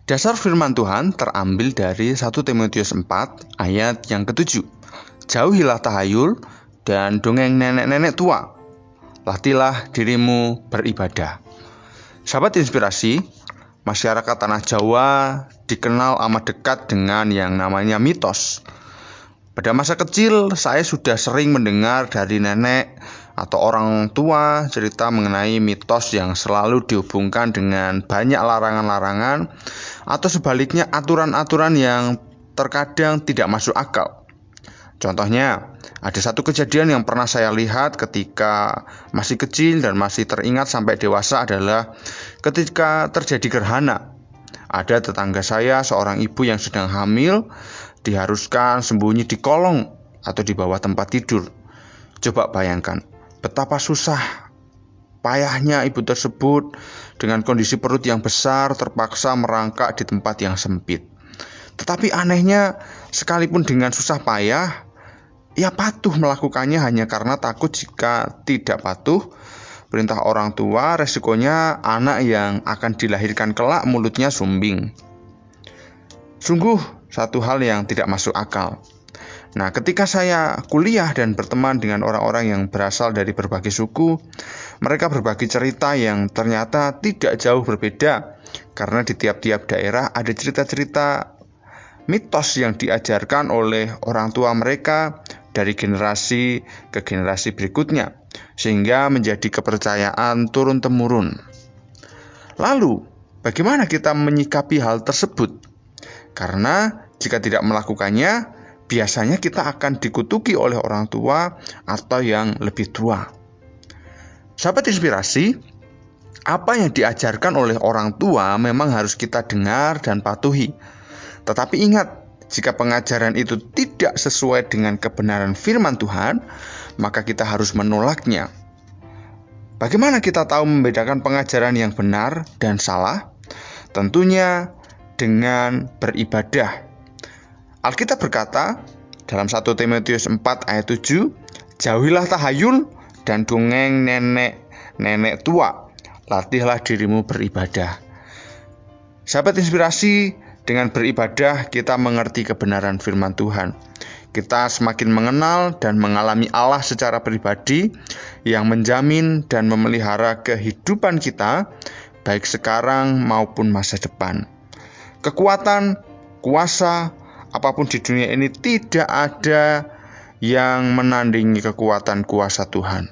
Dasar firman Tuhan terambil dari 1 Timotius 4 ayat yang ke-7. Jauhilah tahayul dan dongeng nenek-nenek tua. Latihlah dirimu beribadah. Sahabat inspirasi, masyarakat tanah Jawa dikenal amat dekat dengan yang namanya mitos. Pada masa kecil, saya sudah sering mendengar dari nenek atau orang tua cerita mengenai mitos yang selalu dihubungkan dengan banyak larangan-larangan atau sebaliknya aturan-aturan yang terkadang tidak masuk akal. Contohnya, ada satu kejadian yang pernah saya lihat ketika masih kecil dan masih teringat sampai dewasa adalah ketika terjadi gerhana. Ada tetangga saya, seorang ibu yang sedang hamil, diharuskan sembunyi di kolong atau di bawah tempat tidur. Coba bayangkan, betapa susah payahnya ibu tersebut dengan kondisi perut yang besar terpaksa merangkak di tempat yang sempit. Tetapi anehnya, sekalipun dengan susah payah, ia patuh melakukannya hanya karena takut jika tidak patuh perintah orang tua, resikonya anak yang akan dilahirkan kelak mulutnya sumbing. Sungguh satu hal yang tidak masuk akal. Nah, ketika saya kuliah dan berteman dengan orang-orang yang berasal dari berbagai suku, mereka berbagi cerita yang ternyata tidak jauh berbeda, karena di tiap-tiap daerah ada cerita-cerita mitos yang diajarkan oleh orang tua mereka dari generasi ke generasi berikutnya, sehingga menjadi kepercayaan turun-temurun. Lalu, bagaimana kita menyikapi hal tersebut? Karena jika tidak melakukannya, biasanya kita akan dikutuki oleh orang tua atau yang lebih tua. Sahabat inspirasi, apa yang diajarkan oleh orang tua memang harus kita dengar dan patuhi. Tetapi ingat, jika pengajaran itu tidak sesuai dengan kebenaran firman Tuhan, maka kita harus menolaknya. Bagaimana kita tahu membedakan pengajaran yang benar dan salah? Tentunya dengan beribadah. Alkitab berkata dalam 1 Timotius 4 ayat 7, jauhilah tahayul dan dongeng nenek-nenek tua. Latihlah dirimu beribadah. Sahabat inspirasi, dengan beribadah kita mengerti kebenaran firman Tuhan. Kita semakin mengenal dan mengalami Allah secara pribadi yang menjamin dan memelihara kehidupan kita baik sekarang maupun masa depan. Kekuatan, kuasa, apapun di dunia ini tidak ada yang menandingi kekuatan kuasa Tuhan.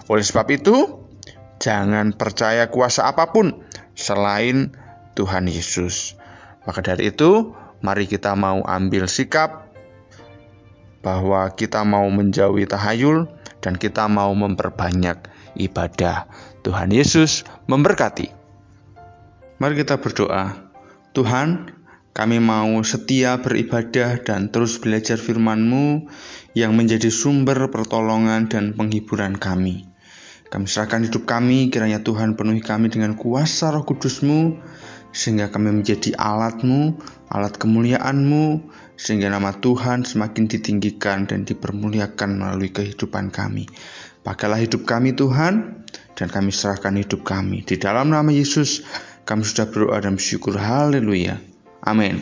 Oleh sebab itu, jangan percaya kuasa apapun selain Tuhan Yesus. Maka dari itu, mari kita mau ambil sikap bahwa kita mau menjauhi tahayul dan kita mau memperbanyak ibadah. Tuhan Yesus memberkati. Mari kita berdoa. Tuhan, kami mau setia beribadah dan terus belajar firman-Mu yang menjadi sumber pertolongan dan penghiburan kami. Kami serahkan hidup kami, kiranya Tuhan penuhi kami dengan kuasa Roh Kudus-Mu, sehingga kami menjadi alat-Mu, alat kemuliaan-Mu, sehingga nama Tuhan semakin ditinggikan dan dipermuliakan melalui kehidupan kami. Pakailah hidup kami Tuhan, dan kami serahkan hidup kami. Di dalam nama Yesus, kami sudah berdoa dan bersyukur. Haleluya. Amin.